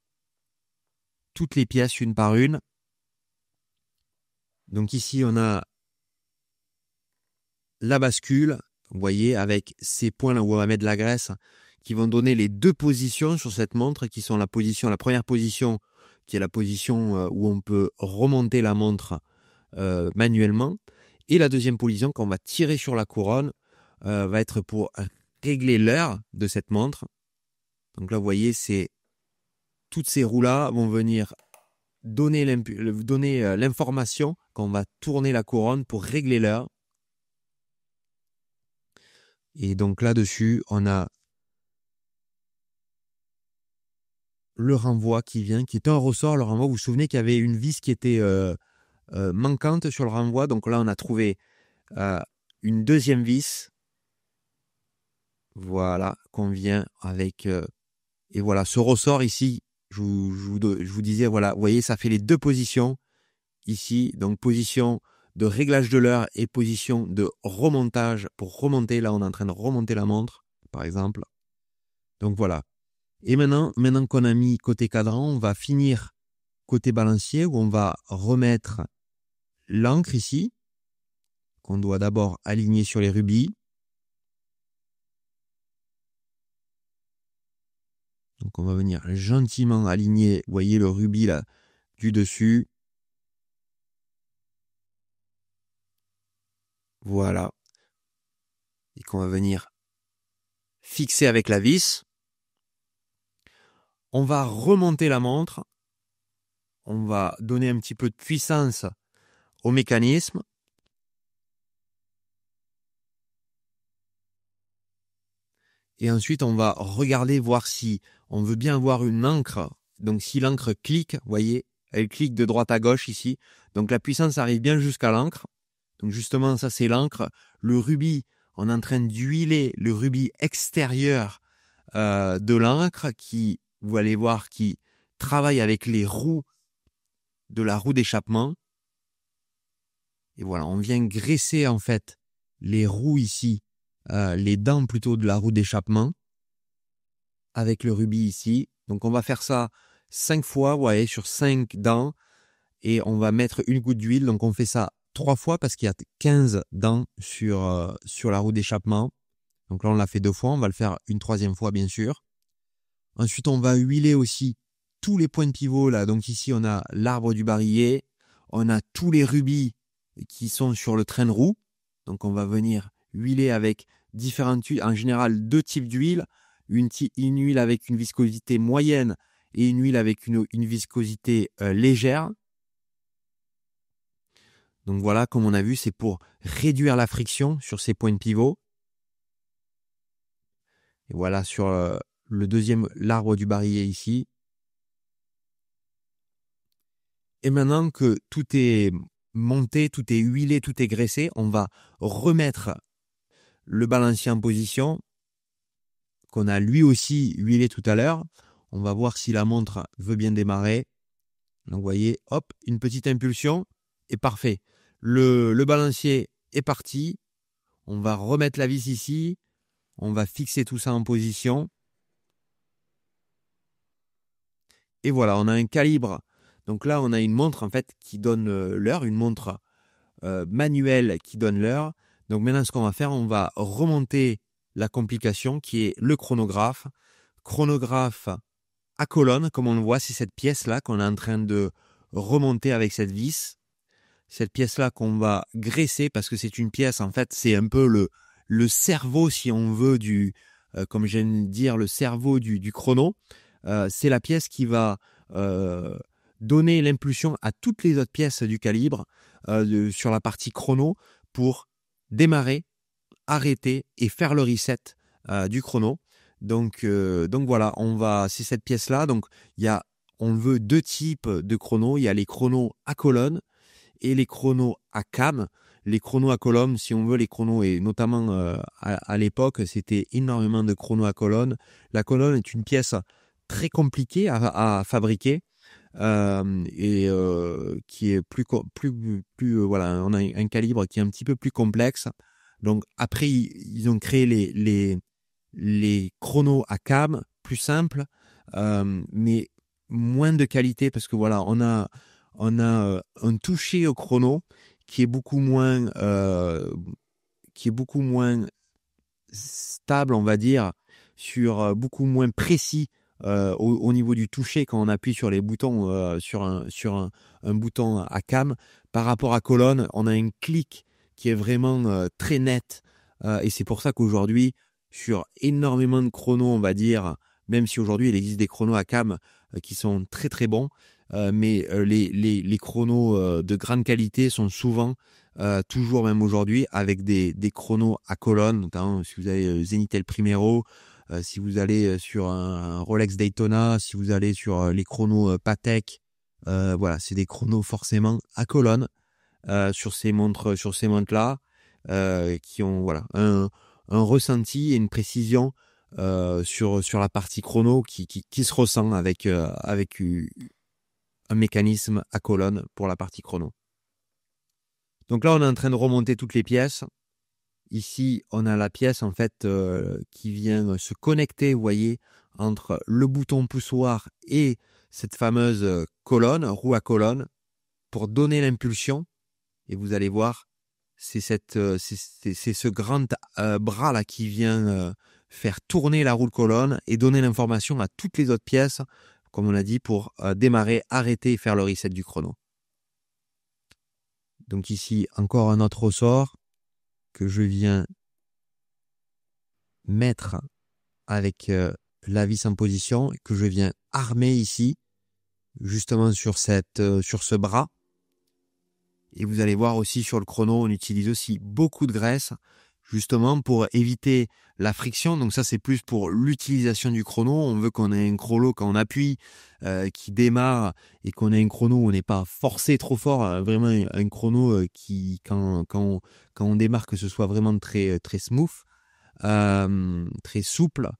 toutes les pièces une par une. Donc ici, on a la bascule, vous voyez, avec ces points là où on va mettre de la graisse qui vont donner les deux positions sur cette montre qui sont la première position qui est la position où on peut remonter la montre manuellement. Et la deuxième position qu'on va tirer sur la couronne va être pour régler l'heure de cette montre. Donc là, vous voyez, toutes ces roues-là vont venir donner l'information qu'on va tourner la couronne pour régler l'heure. Et donc là-dessus, on a le renvoi qui vient, qui est un ressort. Le renvoi, vous vous souvenez qu'il y avait une vis qui était manquante sur le renvoi. Donc là, on a trouvé une deuxième vis. Voilà, qu'on vient avec... et voilà, ce ressort ici, je vous disais, voilà, vous voyez, ça fait les deux positions ici. Donc, position de réglage de l'heure et position de remontage pour remonter. Là, on est en train de remonter la montre, par exemple. Donc, voilà. Et maintenant qu'on a mis côté cadran, on va finir côté balancier où on va remettre l'encre ici. qu'on doit d'abord aligner sur les rubis. Donc on va venir gentiment aligner, vous voyez le rubis là du dessus. Voilà. Et qu'on va venir fixer avec la vis. On va remonter la montre. On va donner un petit peu de puissance au mécanisme. Et ensuite, on va regarder, voir si on veut bien avoir une encre. Donc, si l'encre clique, vous voyez, elle clique de droite à gauche ici. Donc, la puissance arrive bien jusqu'à l'encre. Donc, justement, ça, c'est l'encre. Le rubis, on est en train d'huiler le rubis extérieur de l'encre qui, vous allez voir, qui travaille avec les roues de la roue d'échappement. Et voilà, on vient graisser, en fait, les roues ici, les dents plutôt de la roue d'échappement. Avec le rubis ici. Donc on va faire ça 5 fois, vous voyez, sur 5 dents. Et on va mettre une goutte d'huile. Donc on fait ça 3 fois parce qu'il y a 15 dents sur la roue d'échappement. Donc là on l'a fait 2 fois. On va le faire une 3e fois bien sûr. Ensuite on va huiler aussi tous les points de pivot là. Donc ici on a l'arbre du barillet. On a tous les rubis qui sont sur le train de roue. Donc on va venir huiler avec différentes huiles. En général 2 types d'huile. Une huile avec une viscosité moyenne et une huile avec une viscosité légère. Donc voilà, comme on a vu, c'est pour réduire la friction sur ces points de pivot. Et voilà sur le deuxième, l'arbre du barillet ici. Et maintenant que tout est monté, tout est huilé, tout est graissé, on va remettre le balancier en position qu'on a lui aussi huilé tout à l'heure. On va voir si la montre veut bien démarrer. Donc vous voyez, hop, une petite impulsion et parfait. Le balancier est parti. On va remettre la vis ici. On va fixer tout ça en position. Et voilà, on a un calibre. Donc là, on a une montre en fait qui donne l'heure, une montre manuelle qui donne l'heure. Donc maintenant, ce qu'on va faire, on va remonter la complication qui est le chronographe. Chronographe à colonne, comme on le voit, c'est cette pièce-là qu'on est en train de remonter avec cette vis. Cette pièce-là qu'on va graisser parce que c'est une pièce, en fait, c'est un peu le cerveau, si on veut, comme j'aime dire, le cerveau du chrono. C'est la pièce qui va donner l'impulsion à toutes les autres pièces du calibre sur la partie chrono pour démarrer, arrêter et faire le reset du chrono. Donc voilà, c'est cette pièce-là. Donc on veut 2 types de chronos. Il y a les chronos à colonne et les chronos à cam. Les chronos à colonne, si on veut, les chronos, et notamment à l'époque, c'était énormément de chronos à colonne. La colonne est une pièce très compliquée à fabriquer et qui est plus voilà, on a un calibre qui est un petit peu plus complexe. Donc après, ils ont créé les chronos à cam, plus simples, mais moins de qualité parce que voilà, on a un toucher au chrono qui est beaucoup moins stable, on va dire, sur beaucoup moins précis au niveau du toucher quand on appuie sur les boutons sur un bouton à cam. Par rapport à colonne, on a un clic qui est vraiment très net et c'est pour ça qu'aujourd'hui, sur énormément de chronos, on va dire, même si aujourd'hui il existe des chronos à cam qui sont très très bons, mais les chronos de grande qualité sont souvent, toujours même aujourd'hui, avec des chronos à colonne, notamment si vous avez Zenitel Primero, si vous allez sur un Rolex Daytona, si vous allez sur les chronos Patek, voilà, c'est des chronos forcément à colonne sur ces montres-là, qui ont voilà un ressenti et une précision sur la partie chrono qui se ressent avec un mécanisme à colonne pour la partie chrono. Donc là, on est en train de remonter toutes les pièces. Ici, on a la pièce en fait qui vient se connecter, vous voyez, entre le bouton poussoir et cette fameuse colonne, roue à colonne, pour donner l'impulsion. Et vous allez voir, c'est ce grand bras là qui vient faire tourner la roue de colonne et donner l'information à toutes les autres pièces, comme on l'a dit, pour démarrer, arrêter et faire le reset du chrono. Donc ici, encore un autre ressort que je viens mettre avec la vis en position et que je viens armer ici, justement sur ce bras. Et vous allez voir aussi sur le chrono, on utilise aussi beaucoup de graisse, justement pour éviter la friction. Donc ça, c'est plus pour l'utilisation du chrono. On veut qu'on ait un chrono quand on appuie, qui démarre, et qu'on ait un chrono où on n'est pas forcé trop fort. Vraiment un chrono qui, quand on démarre, que ce soit vraiment très, très smooth, très souple.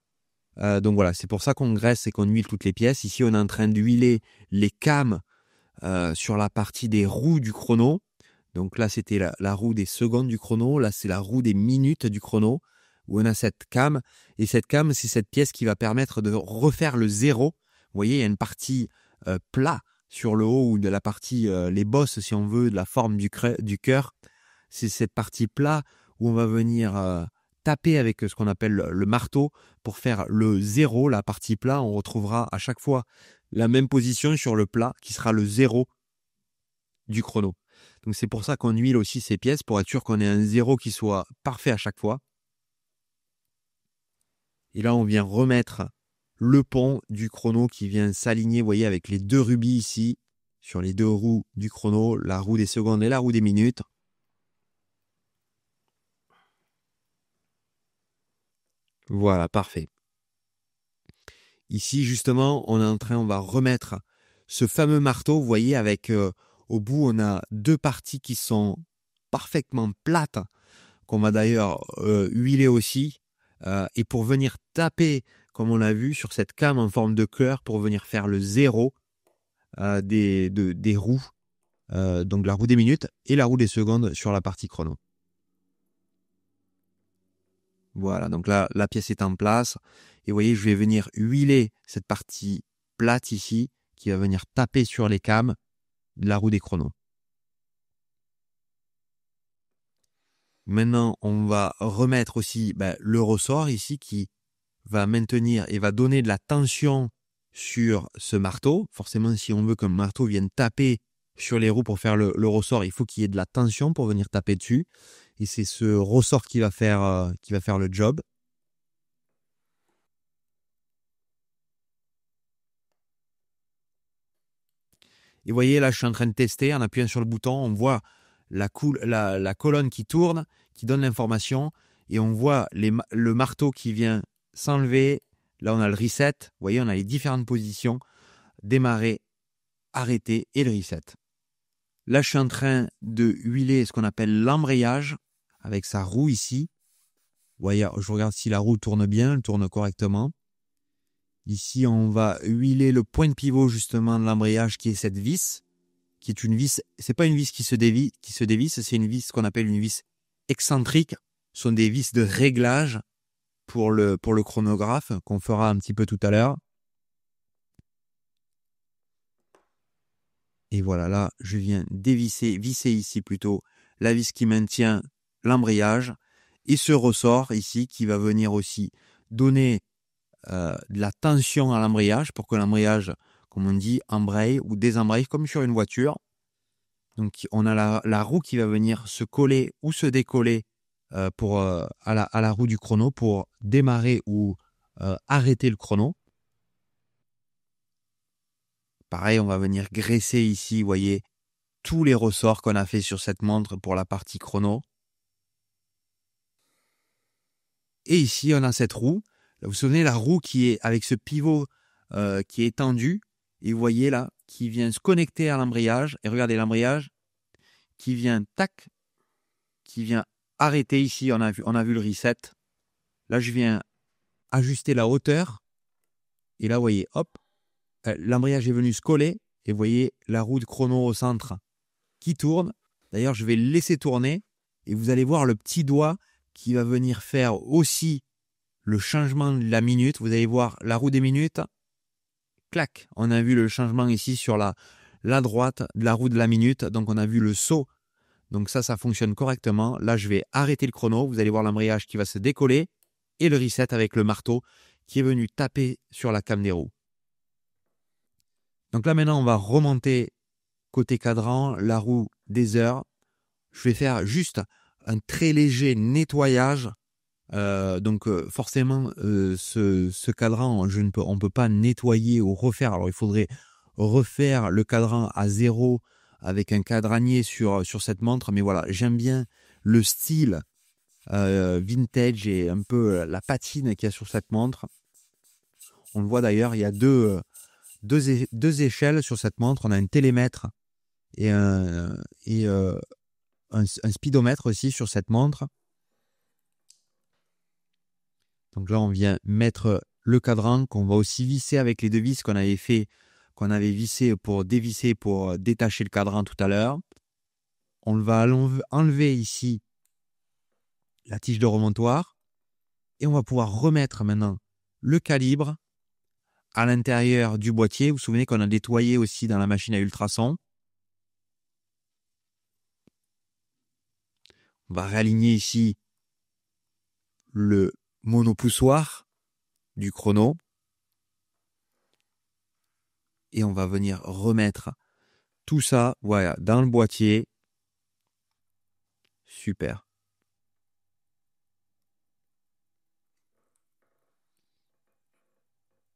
Donc voilà, c'est pour ça qu'on graisse et qu'on huile toutes les pièces. Ici, on est en train d'huiler les cames sur la partie des roues du chrono. Donc là, c'était la roue des secondes du chrono. Là, c'est la roue des minutes du chrono, où on a cette came. Et cette came, c'est cette pièce qui va permettre de refaire le zéro. Vous voyez, il y a une partie plat sur le haut, ou de la partie, les bosses, si on veut, de la forme du cœur. C'est cette partie plat où on va venir taper avec ce qu'on appelle le marteau pour faire le zéro, la partie plat. On retrouvera à chaque fois la même position sur le plat qui sera le zéro du chrono. Donc c'est pour ça qu'on huile aussi ces pièces, pour être sûr qu'on ait un zéro qui soit parfait à chaque fois. Et là, on vient remettre le pont du chrono qui vient s'aligner, vous voyez, avec les deux rubis ici, sur les deux roues du chrono, la roue des secondes et la roue des minutes. Voilà, parfait. Ici, justement, on va remettre ce fameux marteau, vous voyez, avec au bout, on a deux parties qui sont parfaitement plates, qu'on va d'ailleurs huiler aussi, et pour venir taper, comme on l'a vu, sur cette came en forme de cœur, pour venir faire le zéro des roues, donc la roue des minutes et la roue des secondes sur la partie chrono. Voilà, donc là, la pièce est en place. Et vous voyez, je vais venir huiler cette partie plate ici, qui va venir taper sur les cames de la roue des chronos. Maintenant, on va remettre aussi le ressort ici, qui va maintenir et va donner de la tension sur ce marteau. Forcément, si on veut qu'un marteau vienne taper sur les roues pour faire le ressort, il faut qu'il y ait de la tension pour venir taper dessus. Et c'est ce ressort qui va faire le job. Et vous voyez, là, je suis en train de tester. En appuyant sur le bouton, on voit la colonne qui tourne, qui donne l'information. Et on voit le marteau qui vient s'enlever. Là, on a le reset. Vous voyez, on a les différentes positions. Démarrer, arrêter et le reset. Là, je suis en train de huiler ce qu'on appelle l'embrayage avec sa roue ici. Vous voyez, je regarde si la roue tourne bien, elle tourne correctement. Ici, on va huiler le point de pivot justement de l'embrayage, qui est cette vis, qui est une vis. C'est pas une vis qui se dévisse, c'est une vis qu'on appelle une vis excentrique. Ce sont des vis de réglage pour le chronographe qu'on fera un petit peu tout à l'heure. Et voilà, là, je viens visser ici plutôt la vis qui maintient l'embrayage, et ce ressort ici qui va venir aussi donner de la tension à l'embrayage pour que l'embrayage, comme on dit, embraye ou désembraye comme sur une voiture. Donc on a la roue qui va venir se coller ou se décoller à la roue du chrono pour démarrer ou arrêter le chrono. Pareil, on va venir graisser ici, vous voyez, tous les ressorts qu'on a fait sur cette montre pour la partie chrono. Et ici, on a cette roue. Là, vous vous souvenez, la roue qui est avec ce pivot qui est tendu. Et vous voyez là, qui vient se connecter à l'embrayage. Et regardez l'embrayage qui vient, tac, qui vient arrêter ici. On a vu le reset. Là, je viens ajuster la hauteur. Et là, vous voyez, hop, l'embrayage est venu se coller. Et vous voyez la roue de chrono au centre qui tourne. D'ailleurs, je vais le laisser tourner. Et vous allez voir le petit doigt qui va venir faire aussi le changement de la minute. Vous allez voir la roue des minutes. Clac, on a vu le changement ici sur la droite de la roue de la minute. Donc on a vu le saut Donc ça fonctionne correctement. Là, je vais arrêter le chrono. Vous allez voir l'embrayage qui va se décoller et le reset avec le marteau qui est venu taper sur la came des roues. Donc là, maintenant, on va remonter côté cadran, la roue des heures. Je vais faire juste un très léger nettoyage. Forcément, ce cadran, on ne peut pas nettoyer ou refaire. Alors, il faudrait refaire le cadran à zéro avec un cadranier sur cette montre. Mais voilà, j'aime bien le style vintage et un peu la patine qu'il y a sur cette montre. On le voit d'ailleurs, il y a deux échelles sur cette montre. On a un télémètre et un speedomètre aussi sur cette montre. Donc là, on vient mettre le cadran qu'on va aussi visser avec les deux vis qu'on avait vissé pour dévisser, pour détacher le cadran tout à l'heure. On va enlever ici la tige de remontoir et on va pouvoir remettre maintenant le calibre à l'intérieur du boîtier. Vous vous souvenez qu'on a nettoyé aussi dans la machine à ultrasons. On va réaligner ici le monopoussoir du chrono. Et on va venir remettre tout ça, voilà, dans le boîtier. Super.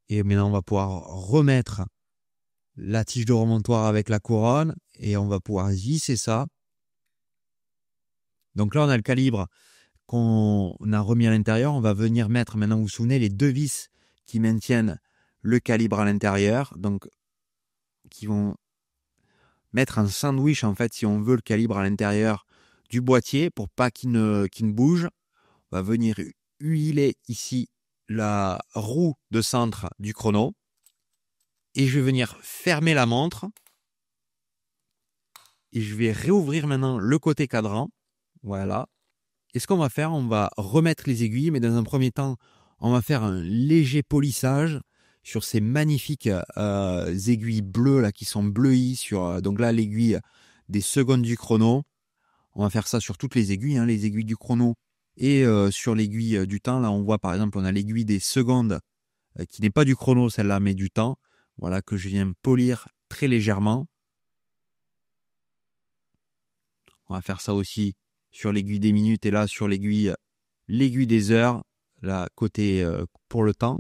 Et maintenant, on va pouvoir remettre la tige de remontoir avec la couronne et on va pouvoir visser ça. Donc là, on a le calibre qu'on a remis à l'intérieur. On va venir mettre, maintenant, vous vous souvenez, les deux vis qui maintiennent le calibre à l'intérieur. Donc, qui vont mettre un sandwich, en fait, si on veut, le calibre à l'intérieur du boîtier pour pas qu'il ne bouge. On va venir huiler ici la roue de centre du chrono. Et je vais venir fermer la montre. Et je vais réouvrir maintenant le côté cadran. Voilà. Et ce qu'on va faire, on va remettre les aiguilles, mais dans un premier temps, on va faire un léger polissage sur ces magnifiques aiguilles bleues là qui sont bleuies sur donc là l'aiguille des secondes du chrono. On va faire ça sur toutes les aiguilles, les aiguilles du chrono et sur l'aiguille du temps. Là, on voit par exemple, on a l'aiguille des secondes qui n'est pas du chrono, celle-là, mais du temps. Voilà que je viens polir très légèrement. On va faire ça aussi sur l'aiguille des minutes et là sur l'aiguille des heures, là côté pour le temps.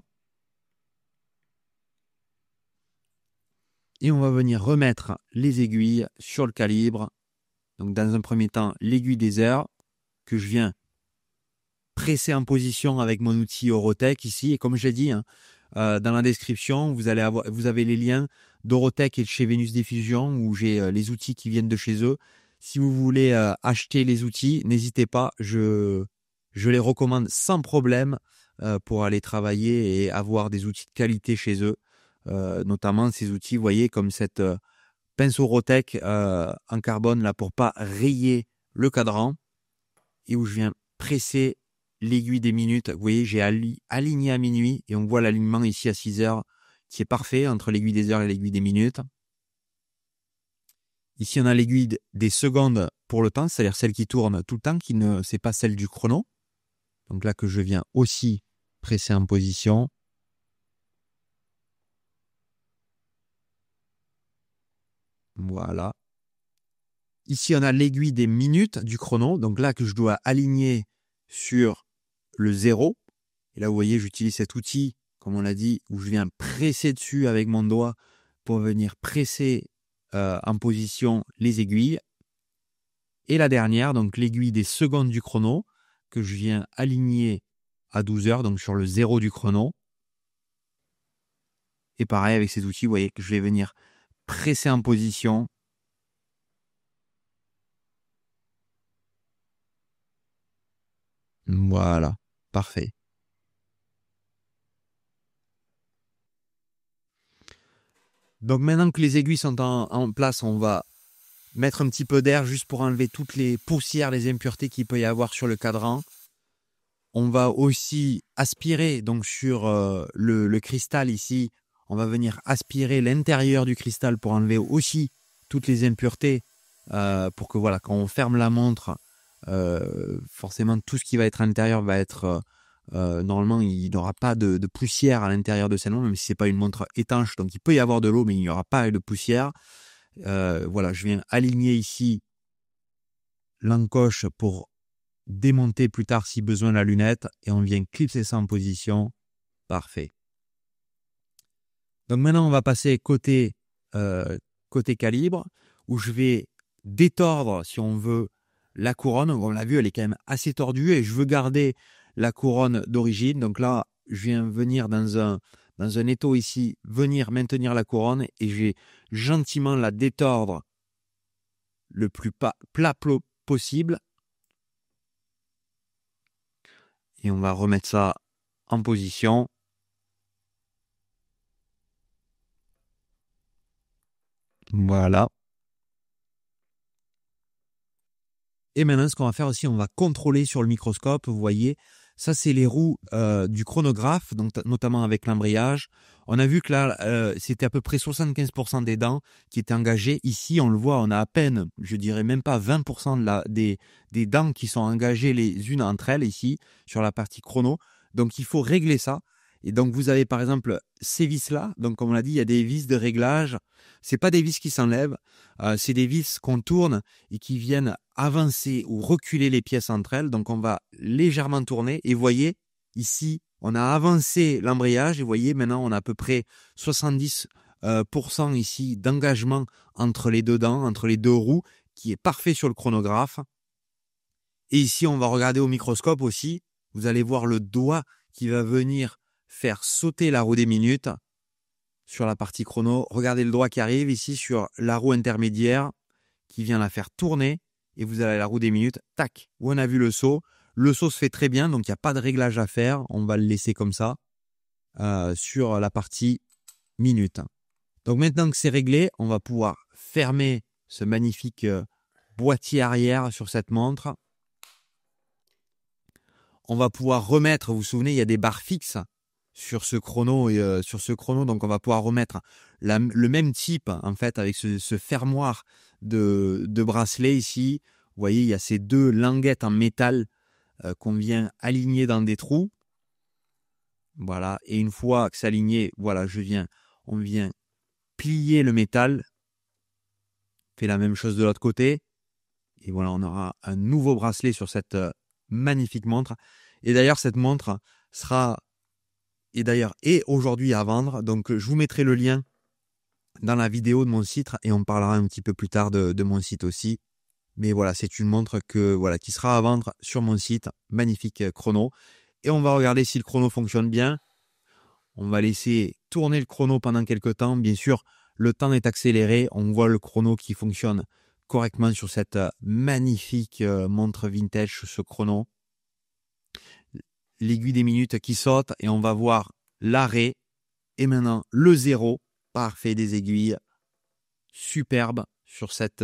Et on va venir remettre les aiguilles sur le calibre. Donc dans un premier temps, l'aiguille des heures que je viens presser en position avec mon outil Orotech ici. Et comme je l'ai dit, dans la description, vous avez les liens d'Orotech et de chez Venus Diffusion où j'ai les outils qui viennent de chez eux. Si vous voulez acheter les outils, n'hésitez pas, je les recommande sans problème pour aller travailler et avoir des outils de qualité chez eux. Notamment ces outils, vous voyez, comme cette pince Orotech en carbone là pour pas rayer le cadran et où je viens presser l'aiguille des minutes. Vous voyez, j'ai aligné à minuit et on voit l'alignement ici à 6 heures qui est parfait entre l'aiguille des heures et l'aiguille des minutes. Ici, on a l'aiguille des secondes pour le temps, c'est-à-dire celle qui tourne tout le temps, c'est pas celle du chrono. Donc là que je viens aussi presser en position. Voilà. Ici, on a l'aiguille des minutes du chrono. Donc là que je dois aligner sur le 0. Et là, vous voyez, j'utilise cet outil, comme on l'a dit, où je viens presser dessus avec mon doigt pour venir presser en position les aiguilles. Et la dernière, donc l'aiguille des secondes du chrono, que je viens aligner à 12 heures, donc sur le 0 du chrono. Et pareil, avec ces outils, vous voyez que je vais venir presser en position. Voilà, parfait. Donc maintenant que les aiguilles sont en place, on va mettre un petit peu d'air juste pour enlever toutes les poussières, les impuretés qu'il peut y avoir sur le cadran. On va aussi aspirer donc sur le cristal ici. On va venir aspirer l'intérieur du cristal pour enlever aussi toutes les impuretés pour que voilà, quand on ferme la montre, forcément tout ce qui va être à l'intérieur va être normalement il n'aura pas de poussière à l'intérieur de cette montre, même si c'est pas une montre étanche, donc il peut y avoir de l'eau, mais il n'y aura pas de poussière. Voilà, je viens aligner ici l'encoche pour démonter plus tard si besoin la lunette, et on vient clipser ça en position. Parfait. Donc maintenant on va passer côté calibre, où je vais détordre, si on veut, la couronne. On l'a vu, elle est quand même assez tordue et je veux garder la couronne d'origine. Donc là, je viens venir dans un étau ici, venir maintenir la couronne, et je vais gentiment la détordre le plus plat possible. Et on va remettre ça en position. Voilà. Et maintenant, ce qu'on va faire aussi, on va contrôler sur le microscope. Vous voyez, ça, c'est les roues du chronographe, donc notamment avec l'embrayage. On a vu que là, c'était à peu près 75% des dents qui étaient engagées. Ici, on le voit, on a à peine, je dirais même pas 20% des dents qui sont engagées les unes entre elles ici, sur la partie chrono. Donc, il faut régler ça. Et donc, vous avez par exemple ces vis-là. Donc, comme on l'a dit, il y a des vis de réglage. C'est pas des vis qui s'enlèvent. C'est des vis qu'on tourne et qui viennent avancer ou reculer les pièces entre elles. Donc, on va légèrement tourner. Et vous voyez, ici, on a avancé l'embrayage. Et vous voyez, maintenant, on a à peu près 70% ici d'engagement entre les deux dents, entre les deux roues, qui est parfait sur le chronographe. Et ici, on va regarder au microscope aussi. Vous allez voir le doigt qui va venir faire sauter la roue des minutes sur la partie chrono. Regardez le doigt qui arrive ici sur la roue intermédiaire qui vient la faire tourner, et vous avez la roue des minutes, tac, où on a vu le saut. Le saut se fait très bien, donc il n'y a pas de réglage à faire. On va le laisser comme ça sur la partie minute. Donc maintenant que c'est réglé, on va pouvoir fermer ce magnifique boîtier arrière sur cette montre. On va pouvoir remettre, vous vous souvenez, il y a des barres fixes sur ce chrono, donc on va pouvoir remettre le même type en fait avec ce fermoir de bracelet ici. Vous voyez, il y a ces deux languettes en métal qu'on vient aligner dans des trous. Voilà, et une fois que c'est aligné, voilà, on vient plier le métal. Fait la même chose de l'autre côté. Et voilà, on aura un nouveau bracelet sur cette magnifique montre. Et d'ailleurs, cette montre est aujourd'hui à vendre. Donc, je vous mettrai le lien dans la vidéo de mon site et on parlera un petit peu plus tard de mon site aussi. Mais voilà, c'est une montre qui sera à vendre sur mon site. Magnifique chrono. Et on va regarder si le chrono fonctionne bien. On va laisser tourner le chrono pendant quelques temps. Bien sûr, le temps est accéléré. On voit le chrono qui fonctionne correctement sur cette magnifique montre vintage, ce chrono. L'aiguille des minutes qui saute et on va voir l'arrêt. Et maintenant, le zéro. Parfait, des aiguilles superbes sur cette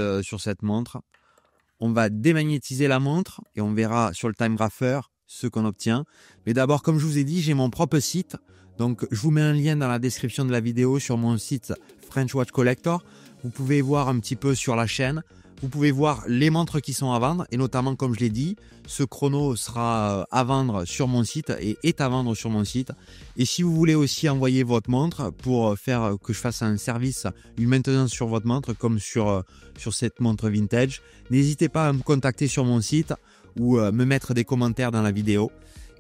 montre. On va démagnétiser la montre et on verra sur le time grapher ce qu'on obtient. Mais d'abord, comme je vous ai dit, j'ai mon propre site. Donc, je vous mets un lien dans la description de la vidéo sur mon site French Watch Collector. Vous pouvez voir un petit peu sur la chaîne. Vous pouvez voir les montres qui sont à vendre. Et notamment, comme je l'ai dit, ce chrono sera à vendre sur mon site et est à vendre sur mon site. Et si vous voulez aussi envoyer votre montre pour faire que je fasse un service, une maintenance sur votre montre, comme sur cette montre vintage, n'hésitez pas à me contacter sur mon site ou me mettre des commentaires dans la vidéo.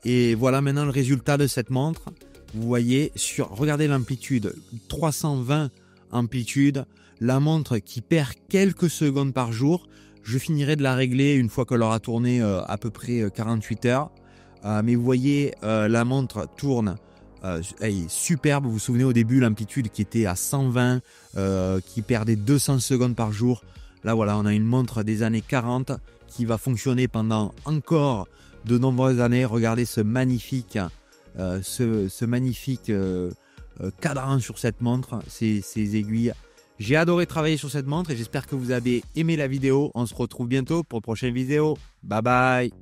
Et voilà maintenant le résultat de cette montre. Vous voyez, regardez l'amplitude, 320 amplitude, la montre qui perd quelques secondes par jour. Je finirai de la régler une fois qu'elle aura tourné à peu près 48 heures. Mais vous voyez, la montre tourne, elle est superbe. Vous vous souvenez au début, l'amplitude qui était à 120, qui perdait 200 secondes par jour. Là, voilà, on a une montre des années 40 qui va fonctionner pendant encore de nombreuses années. Regardez ce magnifique cadran sur cette montre, ces aiguilles. J'ai adoré travailler sur cette montre et j'espère que vous avez aimé la vidéo. On se retrouve bientôt pour une prochaine vidéo. Bye bye.